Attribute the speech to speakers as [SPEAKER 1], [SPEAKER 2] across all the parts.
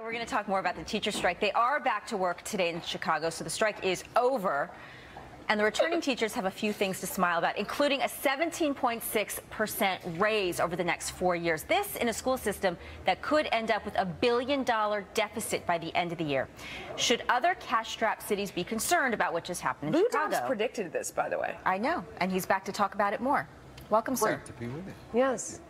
[SPEAKER 1] we're going to talk more about the teacher strike. They are back to work today in Chicago, so the strike is over. And the returning teachers have a few things to smile about, including a 17.6% raise over the next 4 years. This in a school system that could end up with a $1 billion deficit by the end of the year. Should other cash-strapped cities be concerned about what just happened in Chicago?
[SPEAKER 2] Dobbs predicted this, by the way.
[SPEAKER 1] I know, and he's back to talk about it more. Welcome, sir.
[SPEAKER 3] Great to be with you.
[SPEAKER 2] Yes.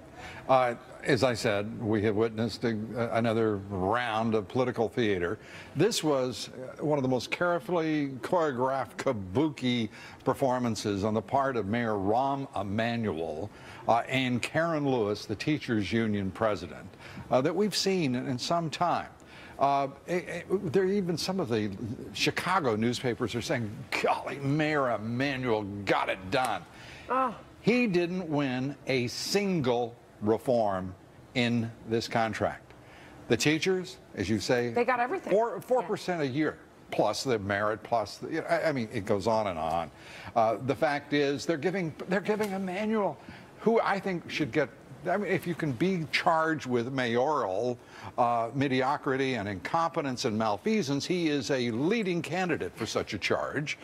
[SPEAKER 3] As I said, we have witnessed another round of political theater. This was one of the most carefully choreographed kabuki performances on the part of Mayor Rahm Emanuel and Karen Lewis, the teachers union president, that we've seen in some time. There even some of the Chicago newspapers are saying, golly, Mayor Emanuel got it done.
[SPEAKER 2] Oh.
[SPEAKER 3] He didn't win a single reform in this contract. The teachers, as you say,
[SPEAKER 2] they got everything.
[SPEAKER 3] 4% a year, plus the merit, plus the, I mean, it goes on and on. The fact is, they're giving Emanuel, who I think should get. I mean, if you can be charged with mayoral mediocrity and incompetence and malfeasance, he is a leading candidate for such a charge.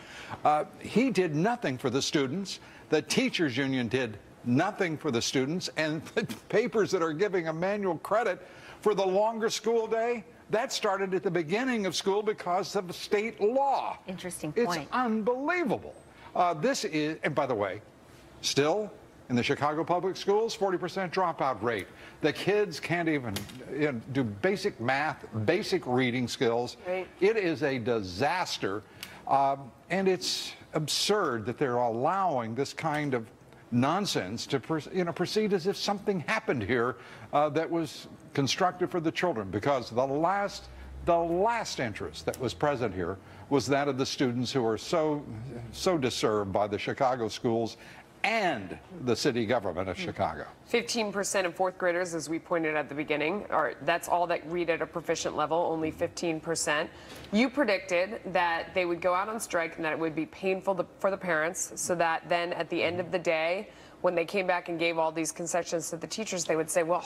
[SPEAKER 3] He did nothing for the students. The teachers union did nothing for the students, and the papers that are giving Emanuel credit for the longer school day, that started at the beginning of school because of state law.
[SPEAKER 1] Interesting point.
[SPEAKER 3] It's unbelievable. This is, and by the way, still in the Chicago public schools, 40% dropout rate. The kids can't even do basic math, basic reading skills.
[SPEAKER 2] Right.
[SPEAKER 3] It is a disaster, and it's absurd that they're allowing this kind of nonsense to proceed as if something happened here that was constructive for the children, because the last interest that was present here was that of the students who are so disturbed by the Chicago schools and the city government of Chicago.
[SPEAKER 2] 15% of fourth graders, as we pointed at the beginning, that's all that read at a proficient level, only 15%. You predicted that they would go out on strike and that it would be painful for the parents, so that then at the end of the day, when they came back and gave all these concessions to the teachers, they would say, well,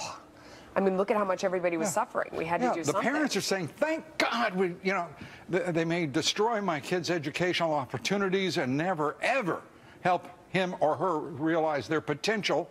[SPEAKER 2] I mean, look at how much everybody was suffering. We had to do something.
[SPEAKER 3] The parents are saying, thank God, they may destroy my kids' educational opportunities and never, ever help him or her realize their potential,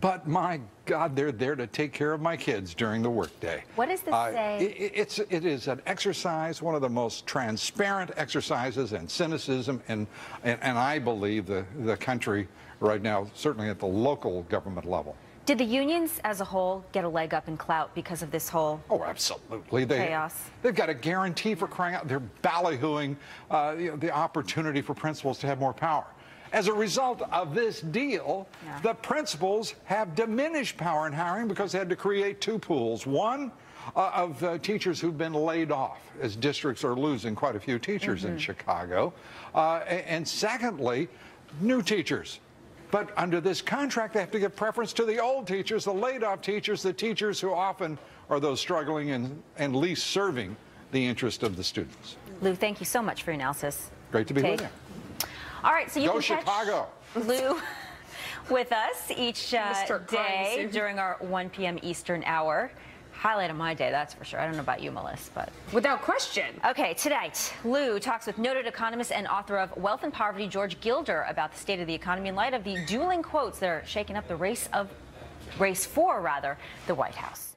[SPEAKER 3] but my God, they're there to take care of my kids during the workday.
[SPEAKER 1] What does this say?
[SPEAKER 3] It is an exercise, one of the most transparent exercises in cynicism, and I believe the country right now, certainly at the local government level.
[SPEAKER 1] Did the unions as a whole get a leg up in clout because of this whole
[SPEAKER 3] absolutely.
[SPEAKER 1] chaos?
[SPEAKER 3] They've got a guarantee for crying out. They're ballyhooing the opportunity for principals to have more power. As a result of this deal, the principals have diminished power in hiring because they had to create two pools. One of teachers who've been laid off, as districts are losing quite a few teachers in Chicago. And secondly, new teachers. But under this contract, they have to give preference to the old teachers, the laid-off teachers, the teachers who often are those struggling and least serving the interest of the students.
[SPEAKER 1] Lou, thank you so much for your analysis.
[SPEAKER 3] Great to be with you.
[SPEAKER 1] All right, so you
[SPEAKER 3] Go
[SPEAKER 1] can
[SPEAKER 3] Chicago.
[SPEAKER 1] catch Lou with us each day during our 1 p.m. Eastern hour. Highlight of my day, that's for sure. I don't know about you, Melissa, but...
[SPEAKER 2] Without question.
[SPEAKER 1] Okay, tonight, Lou talks with noted economist and author of Wealth and Poverty, George Gilder, about the state of the economy in light of the dueling quotes that are shaking up the race for the White House.